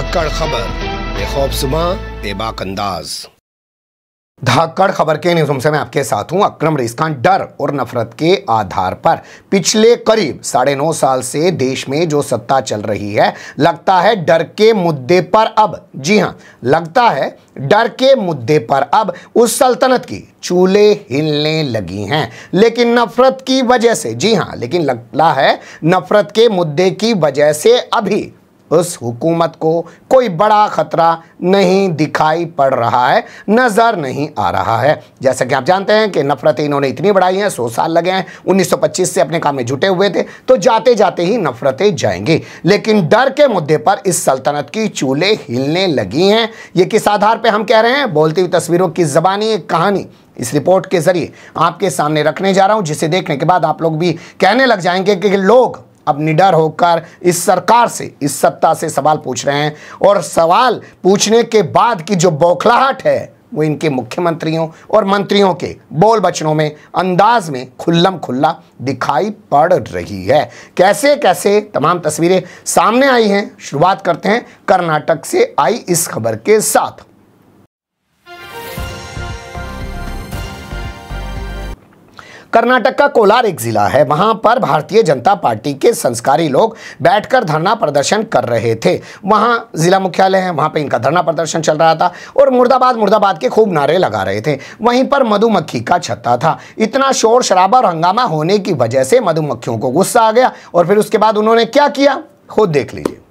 धाकड़ खबर, बेखौफ सुबह, बेबाक अंदाज। धाकड़ खबर के न्यूज़ रूम से मैं आपके साथ हूं अकरम रईस खान। डर और नफरत के आधार पर पिछले करीब 9.5 साल से देश में जो सत्ता चल रही है, लगता है डर के मुद्दे पर अब, जी हां, लगता है डर के मुद्दे पर अब उस सल्तनत की चूल्हे हिलने लगी हैं। लेकिन नफरत की वजह से, जी हां, लेकिन लगता है नफरत के मुद्दे की वजह से अभी उस हुकूमत को कोई बड़ा खतरा नहीं दिखाई पड़ रहा है, नजर नहीं आ रहा है। जैसा कि आप जानते हैं कि नफरतें इन्होंने इतनी बढ़ाई हैं, 100 साल लगे हैं, 1925 से अपने काम में जुटे हुए थे, तो जाते जाते ही नफरतें जाएंगी। लेकिन डर के मुद्दे पर इस सल्तनत की चूल्हे हिलने लगी हैं। ये किस आधार पर हम कह रहे हैं? बोलती हुई तस्वीरों की ज़बानी एक कहानी इस रिपोर्ट के जरिए आपके सामने रखने जा रहा हूं, जिसे देखने के बाद आप लोग भी कहने लग जाएंगे कि लोग अब निडर होकर इस सरकार से, इस सत्ता से सवाल पूछ रहे हैं। और सवाल पूछने के बाद की जो बौखलाहट है वो इनके मुख्यमंत्रियों और मंत्रियों के बोल बचनों में, अंदाज में खुल्लम खुल्ला दिखाई पड़ रही है। कैसे कैसे तमाम तस्वीरें सामने आई हैं। शुरुआत करते हैं कर्नाटक से आई इस खबर के साथ। कर्नाटक का कोलार एक जिला है। वहां पर भारतीय जनता पार्टी के संस्कारी लोग बैठकर धरना प्रदर्शन कर रहे थे। वहां जिला मुख्यालय है, वहां पे इनका धरना प्रदर्शन चल रहा था और मुर्दाबाद मुर्दाबाद के खूब नारे लगा रहे थे। वहीं पर मधुमक्खी का छत्ता था। इतना शोर शराबा और हंगामा होने की वजह से मधुमक्खियों को गुस्सा आ गया और फिर उसके बाद उन्होंने क्या किया, खुद देख लीजिए।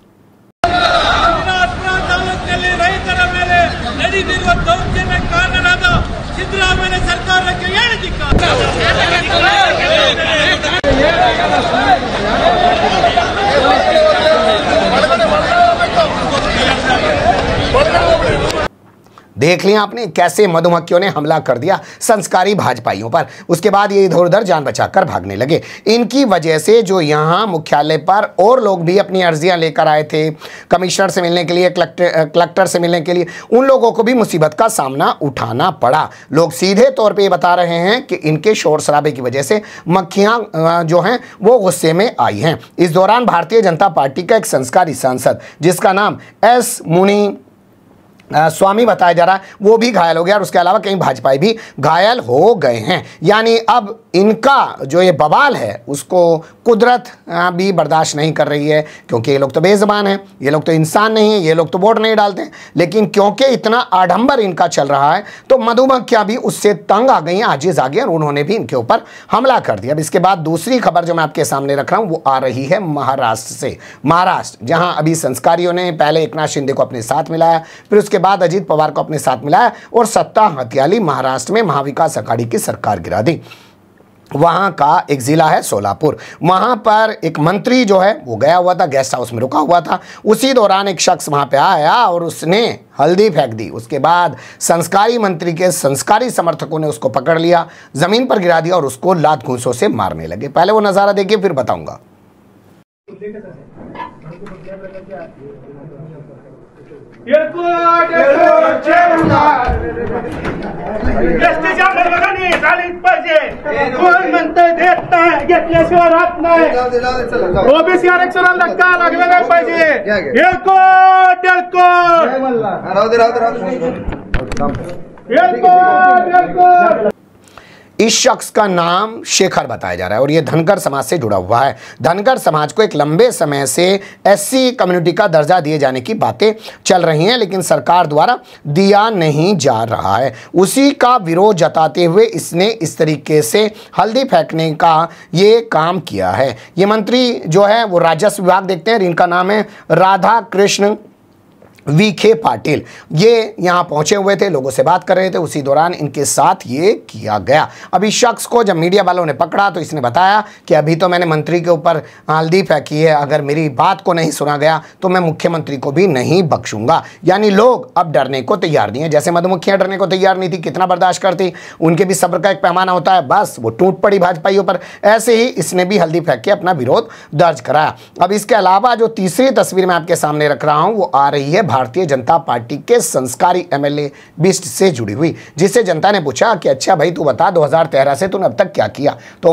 देख लिया आपने कैसे मधुमक्खियों ने हमला कर दिया संस्कारी भाजपाइयों पर। उसके बाद ये इधर उधर जान बचाकर भागने लगे। इनकी वजह से जो यहाँ मुख्यालय पर और लोग भी अपनी अर्जियां लेकर आए थे, कमिश्नर से मिलने के लिए, कलेक्टर से मिलने के लिए, उन लोगों को भी मुसीबत का सामना उठाना पड़ा। लोग सीधे तौर पर ये बता रहे हैं कि इनके शोर शराबे की वजह से मक्खियां जो हैं वो गुस्से में आई हैं। इस दौरान भारतीय जनता पार्टी का एक संस्कारी सांसद, जिसका नाम एस मुनि स्वामी बताया जा रहा है, वो भी घायल हो गया और उसके अलावा कई भाजपाई भी घायल हो गए हैं। यानी अब इनका जो ये बवाल है उसको कुदरत भी बर्दाश्त नहीं कर रही है, क्योंकि ये लोग तो बेज़बान हैं, ये लोग तो इंसान नहीं है, ये लोग तो वोट नहीं डालते हैं। लेकिन क्योंकि इतना आडंबर इनका चल रहा है तो मधुमक्खियां भी उससे तंग आ गई, आजिज आ गई और उन्होंने भी इनके ऊपर हमला कर दिया। अब इसके बाद दूसरी खबर जो मैं आपके सामने रख रहा हूँ वो आ रही है महाराष्ट्र से। महाराष्ट्र, जहाँ अभी संस्कारियों ने पहले एकनाथ शिंदे को अपने साथ मिलाया, फिर उसके बाद अजीत पवार को अपने साथ मिलाया और सत्ता हथियाली महाराष्ट्र में महाविकास अघाड़ी की सरकार गिरा दी। वहां का एक जिला है सोलापुर। वहां पर एक मंत्री जो है वो गया हुआ था, गेस्ट हाउस में रुका हुआ था। उसी दौरान एक शख्स वहां पे आया और उसने हल्दी फेंक दी। उसके बाद संस्कारी मंत्री के संस्कारी समर्थकों ने उसको पकड़ लिया, जमीन पर गिरा दिया और उसको लात घूंसों से मारने लगे। पहले वो नजारा देखिए, फिर बताऊंगा। कोण म्हणतंय देत नाही, घेतल्याशिवाय राहत नाही, ओबीसी आरक्षणाला धक्का लागला नाही पाहिजे। येळकोट इस शख्स का नाम शेखर बताया जा रहा है और ये धनगर समाज से जुड़ा हुआ है। धनगर समाज को एक लंबे समय से एससी कम्युनिटी का दर्जा दिए जाने की बातें चल रही हैं, लेकिन सरकार द्वारा दिया नहीं जा रहा है। उसी का विरोध जताते हुए इसने इस तरीके से हल्दी फेंकने का ये काम किया है। ये मंत्री जो है वो राजस्व विभाग देखते हैं, इनका नाम है राधा कृष्ण वीखे पाटिल। ये यहाँ पहुंचे हुए थे, लोगों से बात कर रहे थे, उसी दौरान इनके साथ ये किया गया। अब इस शख्स को जब मीडिया वालों ने पकड़ा तो इसने बताया कि अभी तो मैंने मंत्री के ऊपर हल्दी फेंकी है, अगर मेरी बात को नहीं सुना गया तो मैं मुख्यमंत्री को भी नहीं बख्शूंगा। यानी लोग अब डरने को तैयार नहीं है। जैसे मधुमक्खियां डरने को तैयार नहीं थी, कितना बर्दाश्त करती, उनके भी सब्र का एक पैमाना होता है, बस वो टूट पड़ी भाजपाइयों पर। ऐसे ही इसने भी हल्दी फेंक के अपना विरोध दर्ज कराया। अब इसके अलावा जो तीसरी तस्वीर मैं आपके सामने रख रहा हूं वो आ रही है भारतीय जनता पार्टी के संस्कारी एमएलए बिष्ट से जुड़ी हुई, जिससे जनता ने पूछा कि अच्छा भाई तू बता 2013 से तूने अब तक क्या किया। तो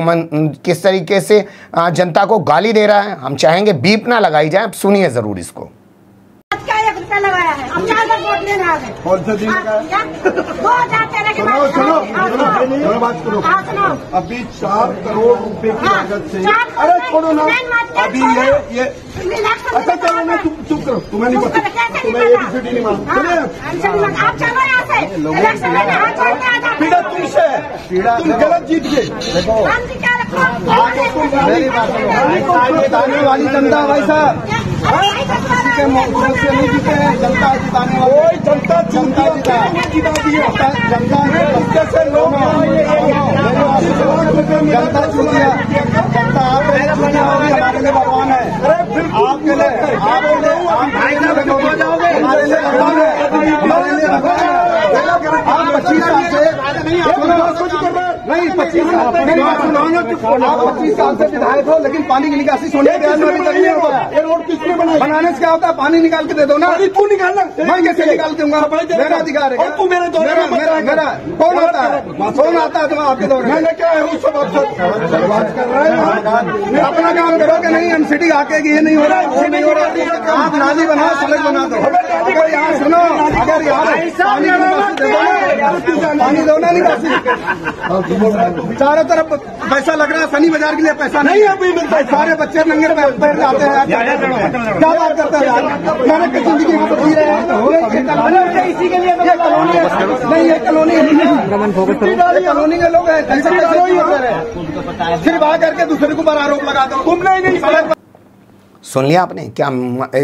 किस तरीके से जनता को गाली दे रहा है, हम चाहेंगे बीप ना लगाई जाए, सुनिए जरूर इसको। क्या 1 रुपया हम 4 बार वोट लेने आ गए। कौन सा दिन का? सुनो बात करो। सुनो, अभी 4 करोड़ रुपए की लागत से, अरे छोड़ो ना, अभी ये अच्छा चलो ना, चुप करो, तुम्हें नहीं पता, तुम्हें एबीसीडी नहीं मालूम। आप चलो यहाँ से, इलेक्शन में हाथ जोड़ते आ जाते। पीड़ा तुमसे, तुम गलत जीत गए। देखो जिताने वाली जनता भाई साहब, किसी के मुल्क से नहीं जीते हैं, जनता जिताने वाली। जनता जिता जनता ने जैसे लोग जनता चुनिया, जनता आपके हमारे लिए भगवान है। आपके लिए हमारे लिए भगवान है, हमारे लिए भगवान है। आप 25 साल से नहीं 25 साल से विधायक हो, लेकिन पानी की निकासी सोने के अभी तक नहीं हुआ। ये रोड किसने बनाई? बनाने से क्या होता है? पानी निकाल के दे दो ना। तू निकालना, मैं कैसे निकाल दूंगा? मेरा अधिकार है। तू मेरे मेरा कौन आता है? कौन आता है? तुम आपके दौर मैंने क्या है उस सब बात कर रहे हैं। अपना काम करो कि नहीं, एमसीडी आके ये नहीं हो रहा है, नहीं हो रहा है। आप नाली बनाओ, सड़क बना दो। अगर यहाँ सुनो, अगर यहाँ पानी दो ना निकासी। चारों तरफ पैसा लग रहा है, सनी बाजार के लिए पैसा नहीं अभी मिलता है। सारे बच्चे नंगे पैर जाते हैं। क्या बात करते हैं यार? मैंने किस जिंदगी यहाँ पर जी रहे हैं, इसी के लिए कॉलोनी नहीं, ये कॉलोनी कॉलोनी के लोग हैं, सिर्फ आ करके दूसरे के ऊपर आरोप लगा दो। तुम नहीं सुन लिया आपने क्या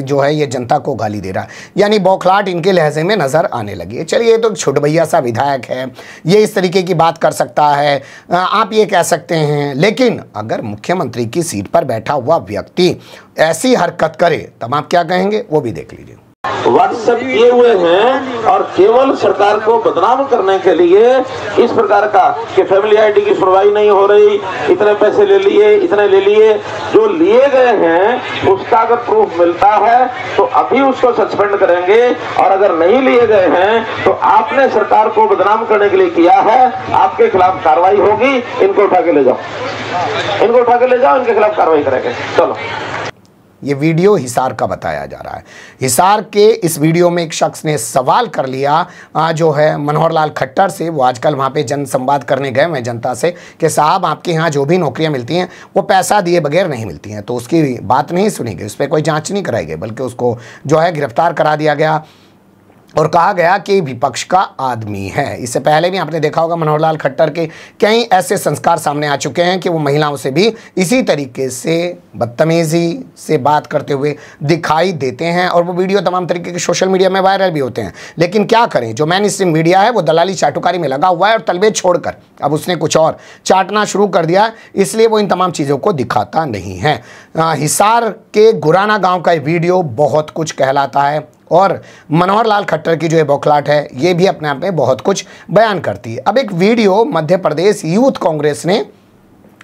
जो है ये जनता को गाली दे रहा है, यानी बौखलाहट इनके लहजे में नज़र आने लगी है। चलिए, ये तो छोट भैया सा विधायक है, ये इस तरीके की बात कर सकता है, आप ये कह सकते हैं। लेकिन अगर मुख्यमंत्री की सीट पर बैठा हुआ व्यक्ति ऐसी हरकत करे तब आप क्या कहेंगे, वो भी देख लीजिए। व्हाट्सएप किए हुए हैं और केवल सरकार को बदनाम करने के लिए इस प्रकार का कि फैमिली आईडी की सुनवाई नहीं हो रही, इतने पैसे ले लिए, इतने ले लिए। जो लिए गए हैं उसका अगर प्रूफ मिलता है तो अभी उसको सस्पेंड करेंगे, और अगर नहीं लिए गए हैं तो आपने सरकार को बदनाम करने के लिए किया है, आपके खिलाफ कार्रवाई होगी। इनको उठा के ले जाओ, इनको उठा के ले जाओ, इनके खिलाफ कार्रवाई करेंगे। चलो, ये वीडियो हिसार का बताया जा रहा है। हिसार के इस वीडियो में एक शख्स ने सवाल कर लिया जो है मनोहर लाल खट्टर से। वो आजकल वहाँ पे जन संवाद करने गए मैं जनता से कि साहब आपके यहाँ जो भी नौकरियाँ मिलती हैं वो पैसा दिए बगैर नहीं मिलती हैं। तो उसकी बात नहीं सुनी गई, उस पर कोई जांच नहीं कराई गई, बल्कि उसको जो है गिरफ्तार करा दिया गया और कहा गया कि विपक्ष का आदमी है। इससे पहले भी आपने देखा होगा मनोहर लाल खट्टर के कई ऐसे संस्कार सामने आ चुके हैं कि वो महिलाओं से भी इसी तरीके से बदतमीज़ी से बात करते हुए दिखाई देते हैं, और वो वीडियो तमाम तरीके के सोशल मीडिया में वायरल भी होते हैं। लेकिन क्या करें, जो मेन स्ट्रीम मीडिया है वो दलाली चाटुकारी में लगा हुआ है और तलबे छोड़कर अब उसने कुछ और चाटना शुरू कर दिया, इसलिए वो इन तमाम चीज़ों को दिखाता नहीं है। हिसार के गुराना गाँव का वीडियो बहुत कुछ कहलाता है, और मनोहर लाल खट्टर की जो ये बौखलाहट है ये भी अपने आप में बहुत कुछ बयान करती है। अब एक वीडियो मध्य प्रदेश यूथ कांग्रेस ने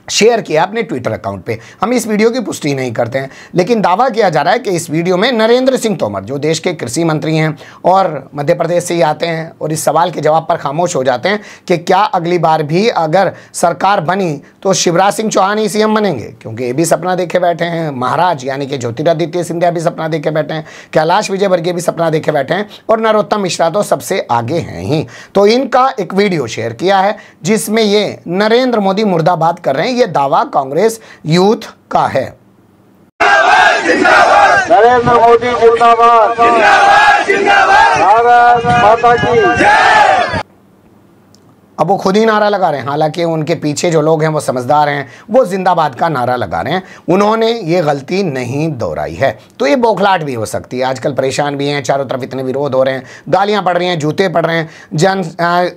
शेयर किया अपने ट्विटर अकाउंट पे। हम इस वीडियो की पुष्टि नहीं करते हैं, लेकिन दावा किया जा रहा है कि इस वीडियो में नरेंद्र सिंह तोमर जो देश के कृषि मंत्री हैं और मध्य प्रदेश से ही आते हैं, और इस सवाल के जवाब पर खामोश हो जाते हैं कि क्या अगली बार भी अगर सरकार बनी तो शिवराज सिंह चौहान ही सीएम बनेंगे, क्योंकि ये भी सपना देखे बैठे हैं। महाराज यानी कि ज्योतिरादित्य सिंधिया भी सपना देखे बैठे हैं, कैलाश विजयवर्गीय भी सपना देखे बैठे हैं, और नरोत्तम मिश्रा तो सबसे आगे हैं ही। तो इनका एक वीडियो शेयर किया है जिसमें ये नरेंद्र मोदी मुर्दाबाद कर रहे हैं। ये दावा कांग्रेस यूथ का है। नरेंद्र मोदी मुर्दाबाद, भारत माता की। अब वो खुद ही नारा लगा रहे हैं, हालांकि उनके पीछे जो लोग हैं वो समझदार हैं, वो जिंदाबाद का नारा लगा रहे हैं, उन्होंने ये गलती नहीं दोहराई है। तो ये बौखलाहट भी हो सकती है। आजकल परेशान भी हैं, चारों तरफ इतने विरोध हो रहे हैं, गालियां पड़ रही हैं, जूते पड़ रहे हैं, जन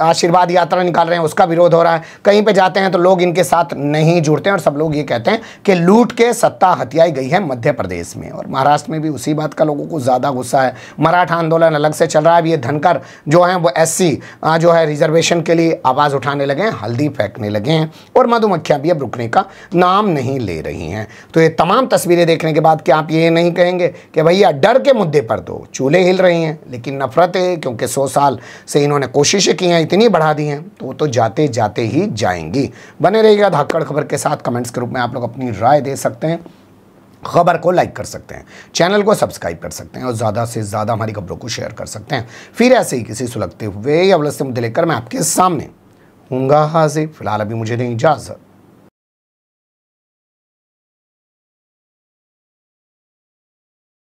आशीर्वाद यात्रा निकाल रहे हैं, उसका विरोध हो रहा है। कहीं पर जाते हैं तो लोग इनके साथ नहीं जुड़ते हैं, और सब लोग ये कहते हैं कि लूट के सत्ता हथियाई गई है मध्य प्रदेश में। और महाराष्ट्र में भी उसी बात का लोगों को ज़्यादा गुस्सा है। मराठा आंदोलन अलग से चल रहा है। अब ये धनकर जो हैं वो SC जो है रिजर्वेशन के लिए आवाज़ उठाने लगे हैं, हल्दी फेंकने लगे हैं, और मधुमक्खियां भी अब रुकने का नाम नहीं ले रही हैं। तो ये तमाम तस्वीरें देखने के बाद क्या आप ये नहीं कहेंगे कि भैया डर के मुद्दे पर तो चूल्हे हिल रही हैं, लेकिन नफरत है क्योंकि 100 साल से इन्होंने कोशिशें की हैं, इतनी बढ़ा दी हैं, तो वो तो जाते जाते ही जाएंगी। बने रहिएगा धाकड़ खबर के साथ। कमेंट्स के रूप में आप लोग अपनी राय दे सकते हैं। खबर को लाइक कर सकते हैं, चैनल को सब्सक्राइब कर सकते हैं और ज़्यादा से ज़्यादा हमारी खबरों को शेयर कर सकते हैं। फिर ऐसे ही किसी सुलगते हुए या उलझते मुद्दे लेकर मैं आपके सामने हूँगा हाजिर। फिलहाल अभी मुझे दें इजाज़त।